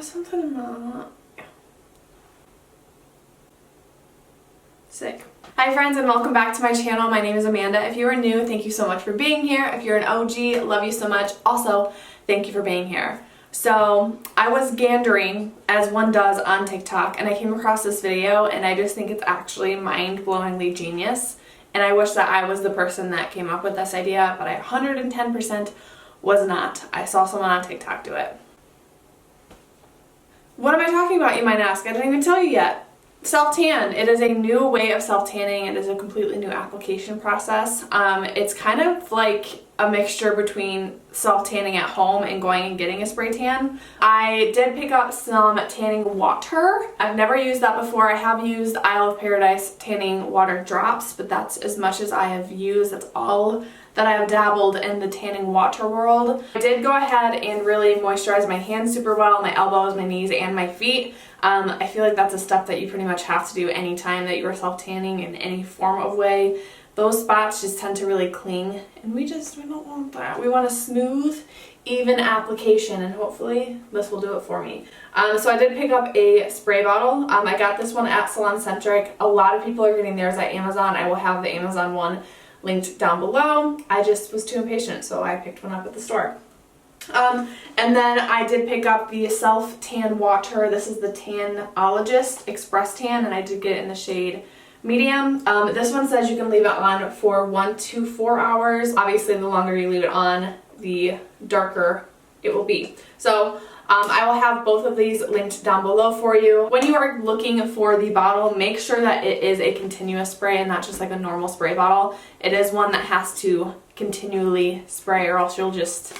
have something in my... Sick. Hi friends, and welcome back to my channel. My name is Amanda. If you are new, thank you so much for being here. If you're an OG, love you so much. Also, thank you for being here. So I was gandering, as one does on TikTok, and I came across this video and I just think it's actually mind-blowingly genius. And I wish that I was the person that came up with this idea, but I 110% was not. I saw someone on TikTok do it. What am I talking about, you might ask? I didn't even tell you yet. Self-tan. It is a new way of self-tanning. It is a completely new application process. It's kind of like a mixture between self-tanning at home and going and getting a spray tan. I did pick up some tanning water. I've never used that before. I have used Isle of Paradise tanning water drops, but that's as much as I have used. That's all that I have dabbled in the tanning water world. I did go ahead and really moisturize my hands super well, my elbows, my knees, and my feet. I feel like that's a step that you pretty much have to do anytime that you're self-tanning in any form of way. Those spots just tend to really cling, and we don't want that. We want a smooth, even application, and hopefully this will do it for me. So I did pick up a spray bottle. I got this one at Salon Centric. A lot of people are getting theirs at Amazon. I will have the Amazon one linked down below. I just was too impatient, so I picked one up at the store. And then I did pick up the self-tan water. This is the Tanologist Express Tan, and I did get it in the shade medium. This one says you can leave it on for 1 to 4 hours. Obviously, the longer you leave it on, the darker it will be. So I will have both of these linked down below for you. When you are looking for the bottle, make sure that it is a continuous spray and not just like a normal spray bottle. It is one that has to continually spray, or else you'll just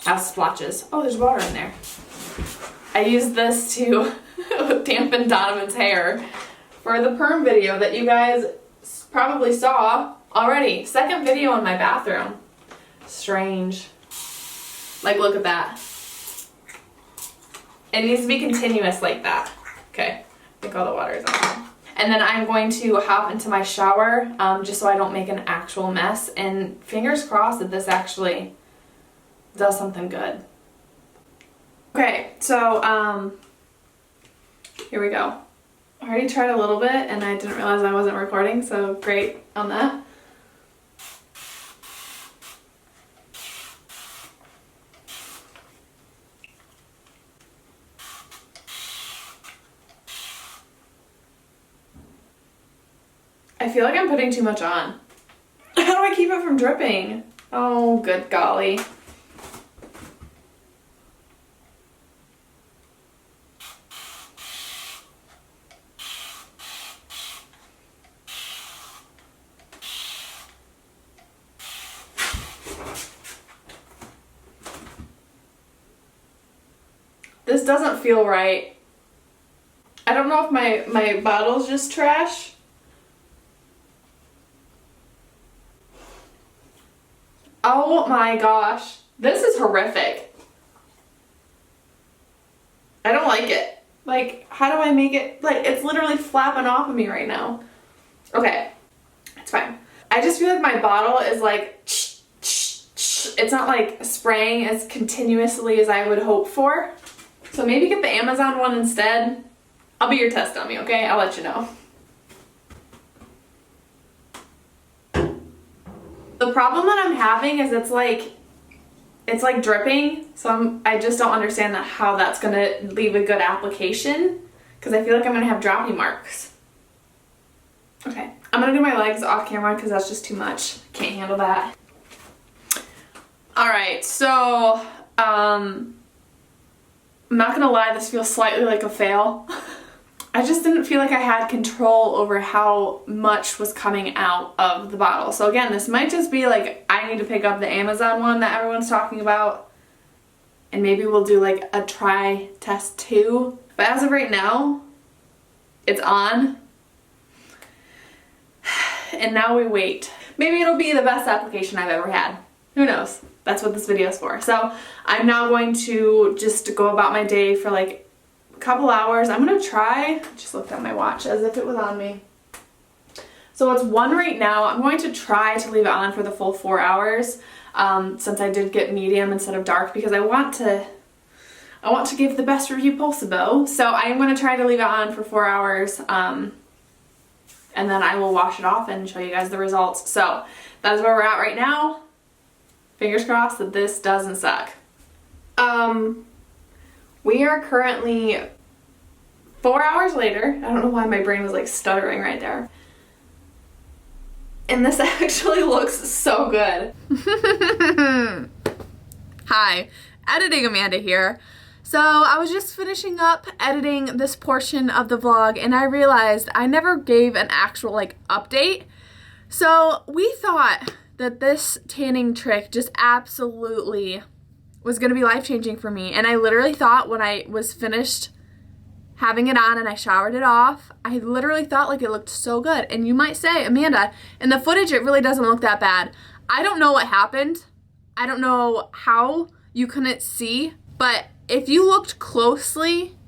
have splotches. Oh, there's water in there. I used this to dampen Donovan's hair for the perm video that you guys probably saw already. Second video in my bathroom. Strange. Like, look at that. It needs to be continuous like that. Okay, I think all the water is on. And then I'm going to hop into my shower just so I don't make an actual mess. And fingers crossed that this actually does something good. Okay, so here we go. I already tried a little bit and I didn't realize I wasn't recording, so great on that. I feel like I'm putting too much on. How do I keep it from dripping? Oh, good golly. This doesn't feel right. I don't know if my bottle's just trash. Oh my gosh. This is horrific. I don't like it. Like, how do I make it? Like, it's literally flapping off of me right now. Okay, it's fine. I just feel like my bottle is like, it's not like spraying as continuously as I would hope for. So maybe get the Amazon one instead. I'll be your test dummy, okay? I'll let you know. The problem that I'm having is it's like dripping, so I just don't understand how that's gonna leave a good application, because I feel like I'm gonna have droppy marks. Okay, I'm gonna do my legs off camera because that's just too much. Can't handle that. Alright, so I'm not gonna lie, this feels slightly like a fail. I just didn't feel like I had control over how much was coming out of the bottle. So again, this might just be like, I need to pick up the Amazon one that everyone's talking about, and maybe we'll do like a try test 2. But as of right now, it's on. And now we wait. Maybe it'll be the best application I've ever had. Who knows? That's what this video is for. So I'm now going to just go about my day for like a couple hours. I'm gonna try, just looked at my watch as if it was on me. So it's 1 right now. I'm going to try to leave it on for the full 4 hours since I did get medium instead of dark, because I want to I want to give the best review possible. So I am going to try to leave it on for 4 hours. And then I will wash it off and show you guys the results. So that is where we're at right now. Fingers crossed that this doesn't suck. We are currently 4 hours later. I don't know why my brain was like stuttering right there. And this actually looks so good. Hi, Editing Amanda here. So I was just finishing up editing this portion of the vlog and I realized I never gave an actual like update. So we thought that this tanning trick just absolutely was gonna be life-changing for me. And I literally thought when I was finished having it on and I showered it off, I literally thought like it looked so good. And you might say, Amanda, in the footage it really doesn't look that bad. I don't know what happened. I don't know how you couldn't see, but if you looked closely,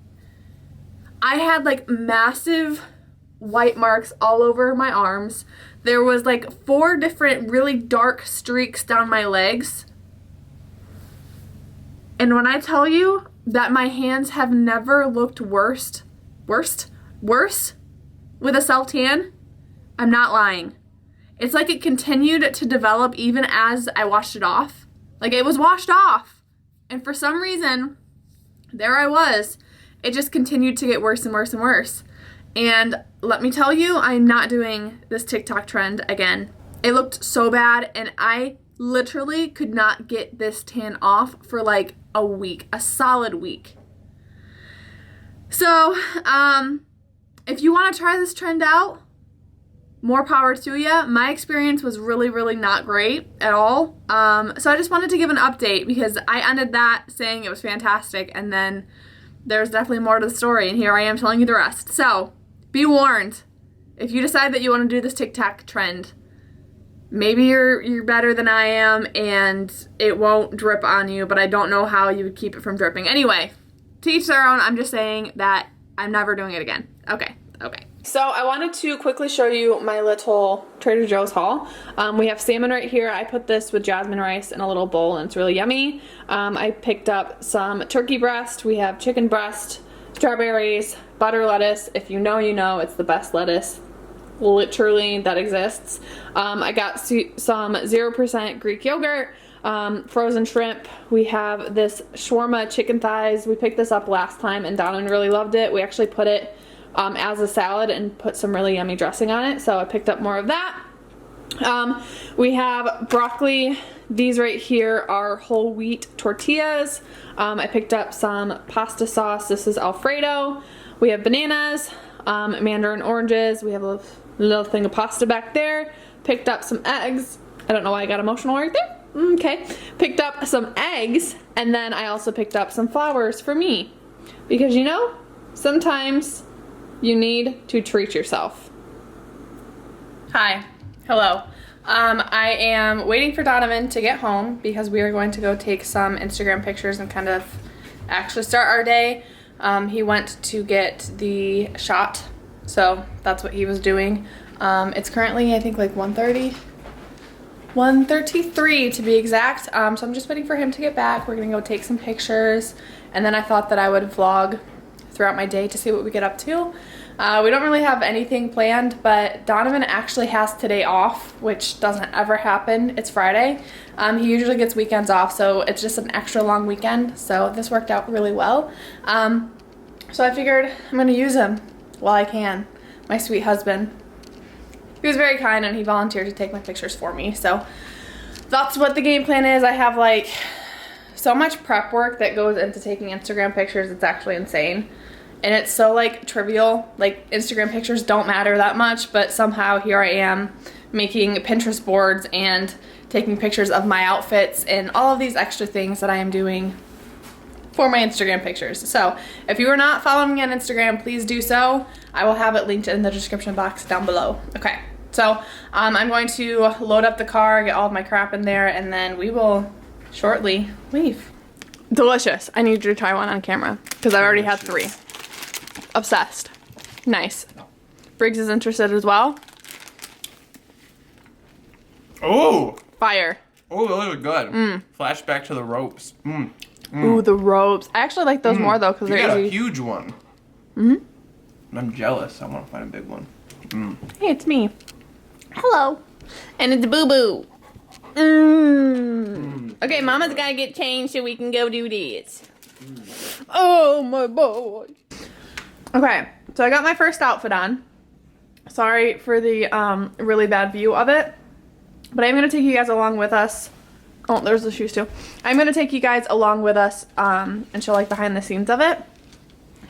I had like massive white marks all over my arms. There was like 4 different really dark streaks down my legs. And when I tell you that my hands have never looked worse with a self-tan, I'm not lying. It's like it continued to develop even as I washed it off. Like it was washed off. And for some reason, there I was. It just continued to get worse and worse and worse. And let me tell you, I'm not doing this TikTok trend again. It looked so bad and I literally could not get this tan off for like a week, a solid week. So, if you want to try this trend out, more power to you. My experience was really, really not great at all. So I just wanted to give an update because I ended that saying it was fantastic and then there's definitely more to the story and here I am telling you the rest. So be warned, if you decide that you want to do this TikTok trend, maybe you're better than I am and it won't drip on you, but I don't know how you would keep it from dripping. Anyway, to each their own. I'm just saying that I'm never doing it again. Okay. So I wanted to quickly show you my little Trader Joe's haul. We have salmon right here. I put this with jasmine rice in a little bowl and it's really yummy. I picked up some turkey breast. We have chicken breast, strawberries, butter lettuce. If you know, you know, it's the best lettuce literally that exists. I got some 0% Greek yogurt, frozen shrimp. We have this shawarma chicken thighs. We picked this up last time and Donovan really loved it. We actually put it as a salad and put some really yummy dressing on it, so I picked up more of that. We have broccoli. These right here are whole wheat tortillas. I picked up some pasta sauce. This is Alfredo. We have bananas, mandarin oranges. We have a little thing of pasta back there. Picked up some eggs. I don't know why I got emotional right there. Okay. Picked up some eggs, and then I also picked up some flowers for me. Because you know, sometimes you need to treat yourself. Hi. Hello. I am waiting for Donovan to get home because we are going to go take some Instagram pictures and kind of actually start our day. He went to get the shot, so that's what he was doing. It's currently, I think, like 1:33 to be exact. So I'm just waiting for him to get back. We're gonna go take some pictures, and then I thought that I would vlog throughout my day to see what we get up to. We don't really have anything planned, but Donovan actually has today off, which doesn't ever happen. It's Friday. He usually gets weekends off, so it's just an extra long weekend. So this worked out really well. So I figured I'm gonna use him while I can. My sweet husband. He was very kind and he volunteered to take my pictures for me. So that's what the game plan is. I have like so much prep work that goes into taking Instagram pictures. It's actually insane. And it's so like trivial, like Instagram pictures don't matter that much, but somehow here I am making Pinterest boards and taking pictures of my outfits and all of these extra things that I am doing for my Instagram pictures. So if you are not following me on Instagram, please do so. I will have it linked in the description box down below. Okay, so I'm going to load up the car, get all of my crap in there, and then we will shortly leave. Delicious. I need you to try one on camera because I already had 3. Obsessed. Nice. Briggs is interested as well. Oh! Fire. Oh, really good. Flashback to the ropes. Ooh, the ropes. I actually like those more though because they're got easy. a huge one. I'm jealous. I want to find a big one. Hey, it's me. Hello. And it's Boo Boo. Okay, Mama's gotta get changed so we can go do this. Oh my boy. Okay, so I got my first outfit on. Sorry for the really bad view of it, but I'm gonna take you guys along with us. Oh, there's the shoes too. I'm gonna take you guys along with us and show like behind the scenes of it.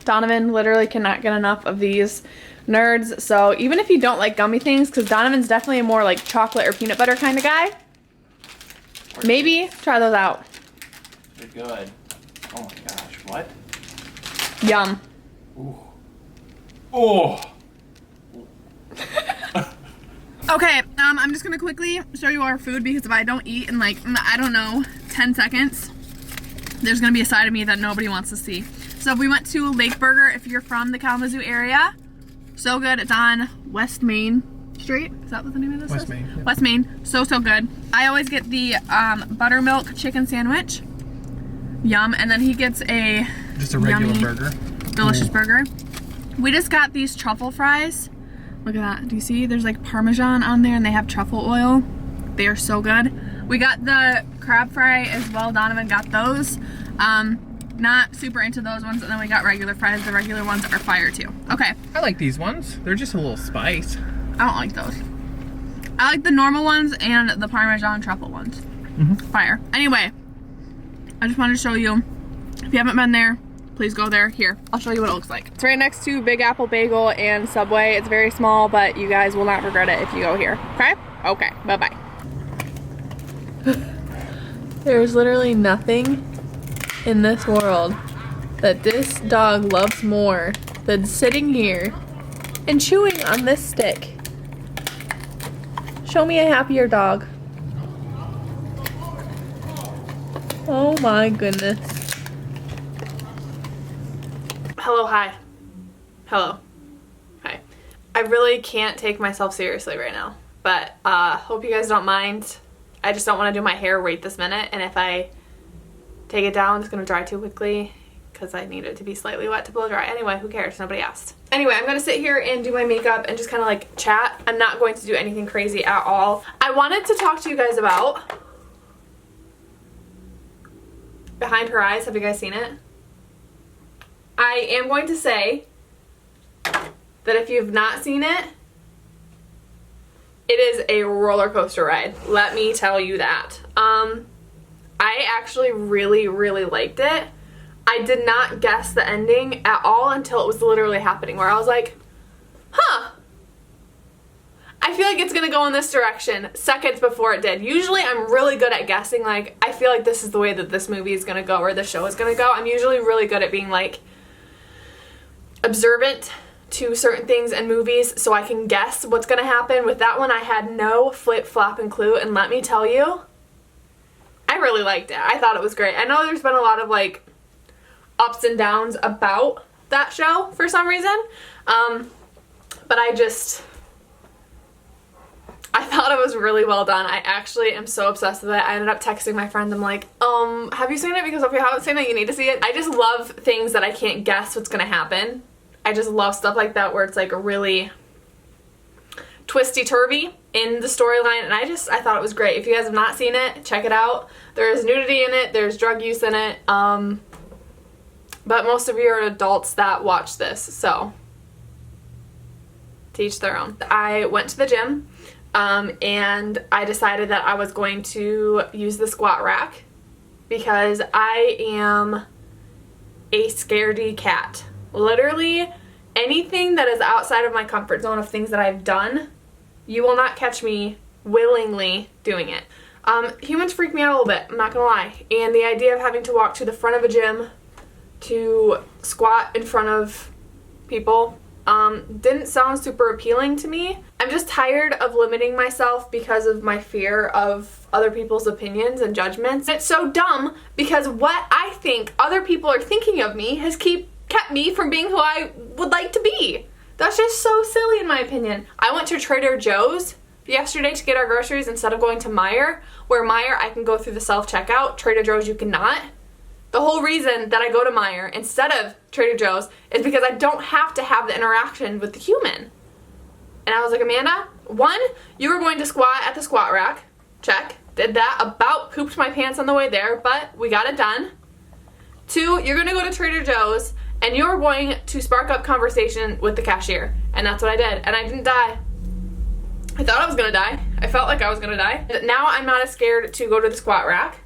Donovan literally cannot get enough of these nerds, so even if you don't like gummy things, because Donovan's definitely a more like chocolate or peanut butter kind of guy, maybe try those out. They're good. Oh my gosh, what? Yum. Ooh. Oh. Okay, I'm just gonna quickly show you our food because if I don't eat in like, I don't know, 10 seconds, there's gonna be a side of me that nobody wants to see. So we went to Lake Burger if you're from the Kalamazoo area. So good. It's on West Main Street. Is that what the name of this West is? Main. Yeah. West Main. So good. I always get the buttermilk chicken sandwich. Yum. And then he gets just a regular yummy, burger. delicious burger. We just got these truffle fries. Look at that. Do you see? There's like Parmesan on there and they have truffle oil. They are so good. We got the crab fry as well. Donovan got those. Not super into those ones. And then we got regular fries. The regular ones are fire too. Okay. I like these ones. They're just a little spice. I don't like those. I like the normal ones and the Parmesan truffle ones. Fire. Anyway, I just wanted to show you. If you haven't been there, please go there. Here, I'll show you what it looks like. It's right next to Big Apple Bagel and Subway. It's very small, but you guys will not regret it if you go here. Okay? Okay, bye-bye. There's literally nothing in this world that this dog loves more than sitting here and chewing on this stick. Show me a happier dog. Oh my goodness. Hello, hi. Hello. Hi. I really can't take myself seriously right now, but hope you guys don't mind. I just don't want to do my hair right this minute, and if I take it down, it's going to dry too quickly because I need it to be slightly wet to blow dry. Anyway, who cares? Nobody asked. Anyway, I'm going to sit here and do my makeup and just kind of like chat. I'm not going to do anything crazy at all. I wanted to talk to you guys about Behind Her Eyes. Have you guys seen it? I am going to say that if you've not seen it, it is a roller coaster ride. Let me tell you that. I actually really liked it. I did not guess the ending at all until it was literally happening, where I was like, huh, I feel like it's gonna go in this direction seconds before it did. Usually I'm really good at guessing, like, I feel like this is the way that this movie is gonna go or the show is gonna go. I'm usually really good at being like observant to certain things in movies so I can guess what's gonna happen. With that one, I had no flip-flopping clue, and let me tell you, I really liked it. I thought it was great. I know there's been a lot of like ups and downs about that show for some reason, but I thought it was really well done. I actually am so obsessed with it. I ended up texting my friend. I'm like, have you seen it? Because if you haven't seen it, you need to see it. I just love things that I can't guess what's gonna happen. I just love stuff like that where it's like really twisty-turvy in the storyline, and I thought it was great. If you guys have not seen it, check it out. There's nudity in it, there's drug use in it, but most of you are adults that watch this, so to each their own. I went to the gym, and I decided that I was going to use the squat rack because I am a scaredy cat. Literally anything that is outside of my comfort zone of things that I've done, you will not catch me willingly doing it. Humans freak me out a little bit, I'm not gonna lie. And the idea of having to walk to the front of a gym to squat in front of people didn't sound super appealing to me. I'm just tired of limiting myself because of my fear of other people's opinions and judgments. It's so dumb because what I think other people are thinking of me has kept me from being who I would like to be. That's just so silly in my opinion. I went to Trader Joe's yesterday to get our groceries instead of going to Meijer, where Meijer I can go through the self-checkout. Trader Joe's you cannot. The whole reason that I go to Meijer instead of Trader Joe's is because I don't have to have the interaction with the human. And I was like, Amanda, 1, you were going to squat at the squat rack. Check. Did that. About pooped my pants on the way there, but we got it done. 2, you're going to go to Trader Joe's and you're going to spark up conversation with the cashier. And that's what I did. And I didn't die. I thought I was going to die. I felt like I was going to die. Now I'm not as scared to go to the squat rack,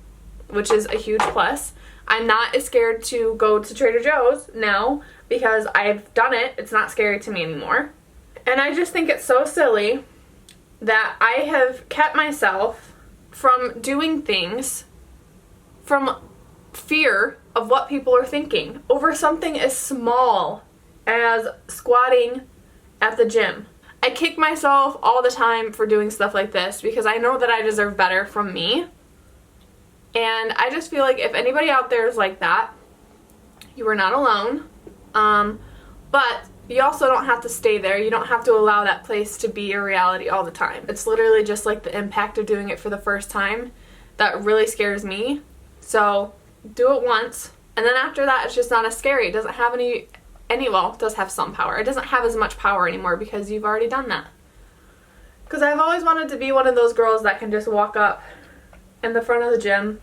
which is a huge plus. I'm not as scared to go to Trader Joe's now because I've done it. It's not scary to me anymore. And I just think it's so silly that I have kept myself from doing things from fear of what people are thinking over something as small as squatting at the gym. I kick myself all the time for doing stuff like this because I know that I deserve better from me. And I just feel like if anybody out there is like that, you are not alone. But you also don't have to stay there. You don't have to allow that place to be your reality all the time. It's literally just like the impact of doing it for the first time that really scares me. So do it once. And then after that, it's just not as scary. It doesn't have well, it does have some power. It doesn't have as much power anymore because you've already done that. Because I've always wanted to be one of those girls that can just walk up in the front of the gym,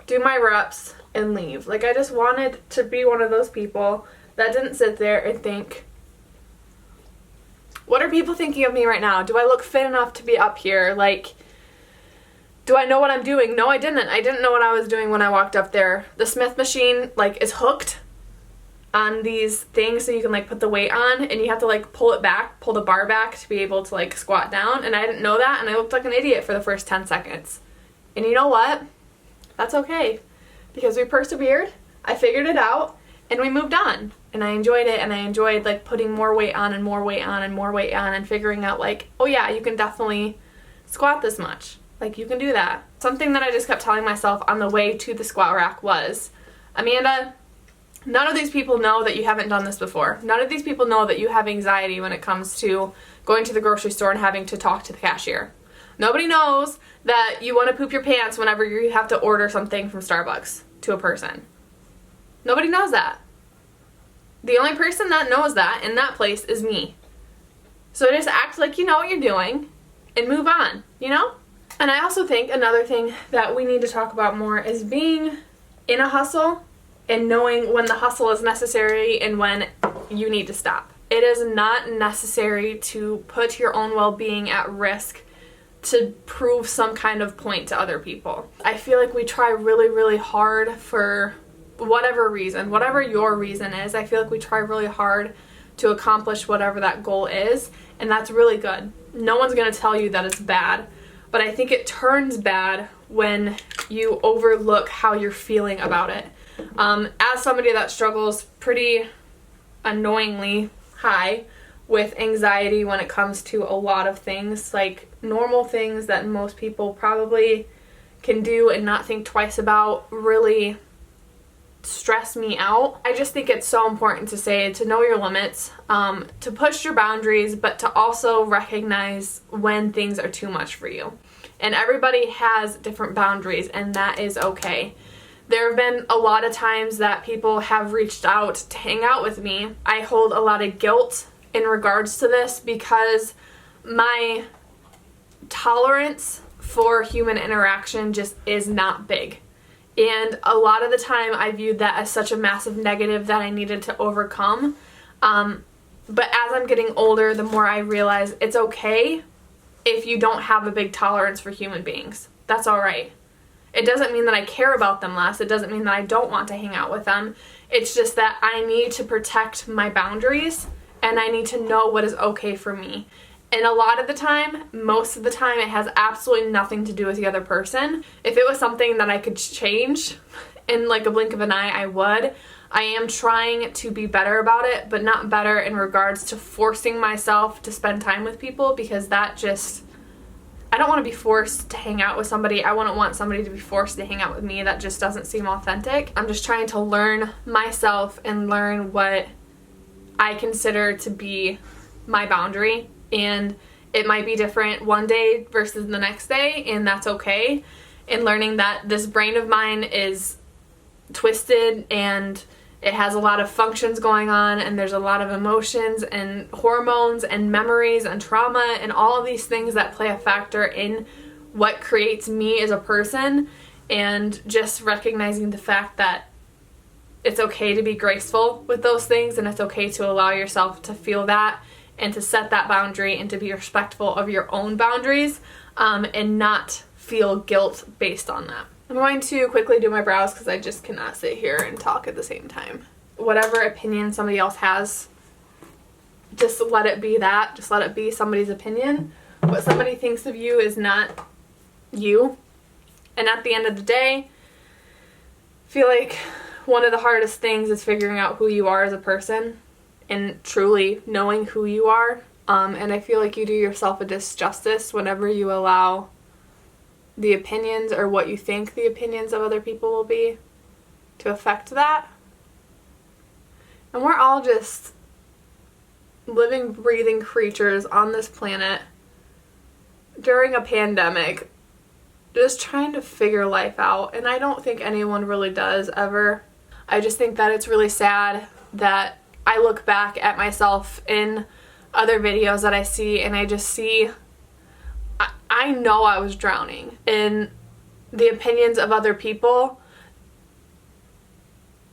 do my reps, and leave. Like, I just wanted to be one of those people that didn't sit there and think, what are people thinking of me right now? Do I look fit enough to be up here? Like, do I know what I'm doing? No, I didn't. I didn't know what I was doing when I walked up there. The Smith machine, like, is hooked on these things so you can, like, put the weight on, and you have to, like, pull it back, pull the bar back to be able to, like, squat down, and I didn't know that, and I looked like an idiot for the first 10 seconds. And you know what? That's okay, because we persevered, I figured it out, and we moved on. And I enjoyed it, and I enjoyed, like, putting more weight on and more weight on and more weight on and figuring out, like, oh yeah, you can definitely squat this much. Like, you can do that. Something that I just kept telling myself on the way to the squat rack was, Amanda, none of these people know that you haven't done this before. None of these people know that you have anxiety when it comes to going to the grocery store and having to talk to the cashier. Nobody knows that you want to poop your pants whenever you have to order something from Starbucks to a person. Nobody knows that. The only person that knows that in that place is me. So just act like you know what you're doing and move on, you know? And I also think another thing that we need to talk about more is being in a hustle and knowing when the hustle is necessary and when you need to stop. It is not necessary to put your own well-being at risk to prove some kind of point to other people. I feel like we try really, really hard for whatever reason, whatever your reason is. I feel like we try really hard to accomplish whatever that goal is, and that's really good. No one's going to tell you that it's bad, but I think it turns bad when you overlook how you're feeling about it. As somebody that struggles pretty annoyingly high with anxiety when it comes to a lot of things, like normal things that most people probably can do and not think twice about, really stress me out. I just think it's so important to know your limits, to push your boundaries, but to also recognize when things are too much for you. And everybody has different boundaries, and that is okay. There have been a lot of times that people have reached out to hang out with me. I hold a lot of guilt in regards to this because my tolerance for human interaction just is not big. And a lot of the time I viewed that as such a massive negative that I needed to overcome. But as I'm getting older, the more I realize it's okay if you don't have a big tolerance for human beings. That's all right. It doesn't mean that I care about them less. It doesn't mean that I don't want to hang out with them. It's just that I need to protect my boundaries and I need to know what is okay for me. And a lot of the time, most of the time, it has absolutely nothing to do with the other person. If it was something that I could change in like a blink of an eye, I would. I am trying to be better about it, but not better in regards to forcing myself to spend time with people, because that just, I don't want to be forced to hang out with somebody. I wouldn't want somebody to be forced to hang out with me. That just doesn't seem authentic. I'm just trying to learn myself and learn what I consider to be my boundary. And it might be different one day versus the next day, and that's okay. And learning that this brain of mine is twisted, and it has a lot of functions going on, and there's a lot of emotions and hormones and memories and trauma and all of these things that play a factor in what creates me as a person. And just recognizing the fact that it's okay to be graceful with those things, and it's okay to allow yourself to feel that and to set that boundary and to be respectful of your own boundaries, and not feel guilt based on that. I'm going to quickly do my brows because I just cannot sit here and talk at the same time. Whatever opinion somebody else has, just let it be that. Just let it be somebody's opinion. What somebody thinks of you is not you. And at the end of the day, I feel like one of the hardest things is figuring out who you are as a person and truly knowing who you are. And I feel like you do yourself a disjustice whenever you allow the opinions or what you think the opinions of other people will be to affect that. And we're all just living, breathing creatures on this planet during a pandemic, just trying to figure life out. And I don't think anyone really does ever. I just think that it's really sad that I look back at myself in other videos that I see, and I just see, I know I was drowning in the opinions of other people,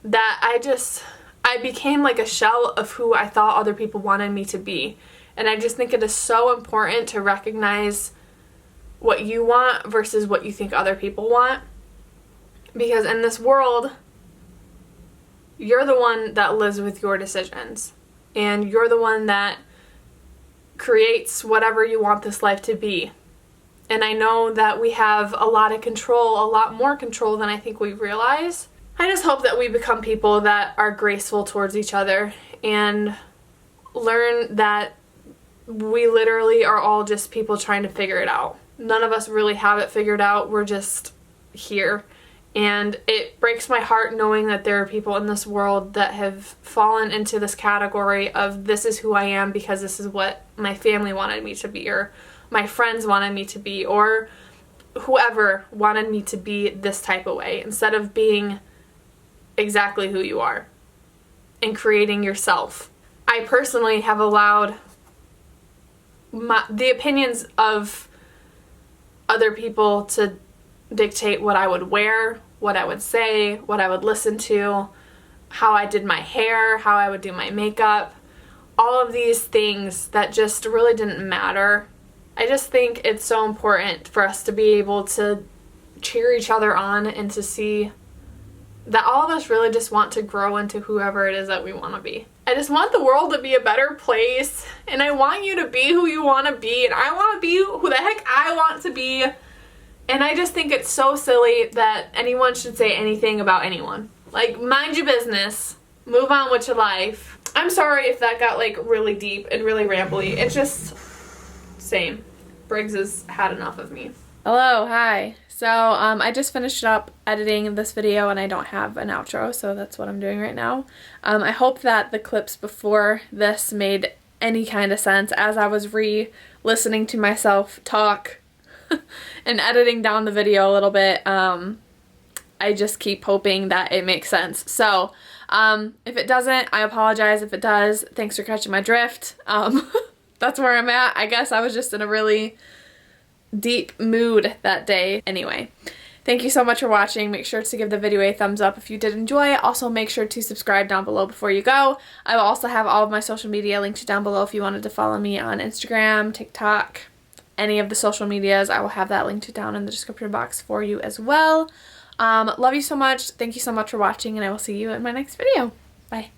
that I became like a shell of who I thought other people wanted me to be. And I just think it is so important to recognize what you want versus what you think other people want. Because in this world, you're the one that lives with your decisions. And you're the one that creates whatever you want this life to be. And I know that we have a lot of control, a lot more control than I think we realize. I just hope that we become people that are graceful towards each other and learn that we literally are all just people trying to figure it out. None of us really have it figured out. We're just here. And it breaks my heart knowing that there are people in this world that have fallen into this category of this is who I am because this is what my family wanted me to be, or my friends wanted me to be, or whoever wanted me to be this type of way, instead of being exactly who you are and creating yourself. I personally have allowed the opinions of other people to dictate what I would wear, what I would say, what I would listen to, how I did my hair, how I would do my makeup, all of these things that just really didn't matter. I just think it's so important for us to be able to cheer each other on and to see that all of us really just want to grow into whoever it is that we want to be. I just want the world to be a better place, and I want you to be who you want to be, and I want to be who the heck I want to be. And I just think it's so silly that anyone should say anything about anyone. Like, mind your business. Move on with your life. I'm sorry if that got like really deep and really rambly. It's just same. Briggs has had enough of me. Hello, hi. So I just finished up editing this video and I don't have an outro, so that's what I'm doing right now. I hope that the clips before this made any kind of sense as I was re-listening to myself talk and editing down the video a little bit. I just keep hoping that it makes sense. So if it doesn't, I apologize. If it does, thanks for catching my drift. That's where I'm at. I guess I was just in a really deep mood that day. Anyway, thank you so much for watching. Make sure to give the video a thumbs up if you did enjoy it. Also, make sure to subscribe down below before you go. I will also have all of my social media linked down below if you wanted to follow me on Instagram, TikTok, any of the social medias. I will have that linked down in the description box for you as well. Love you so much. Thank you so much for watching, and I will see you in my next video. Bye.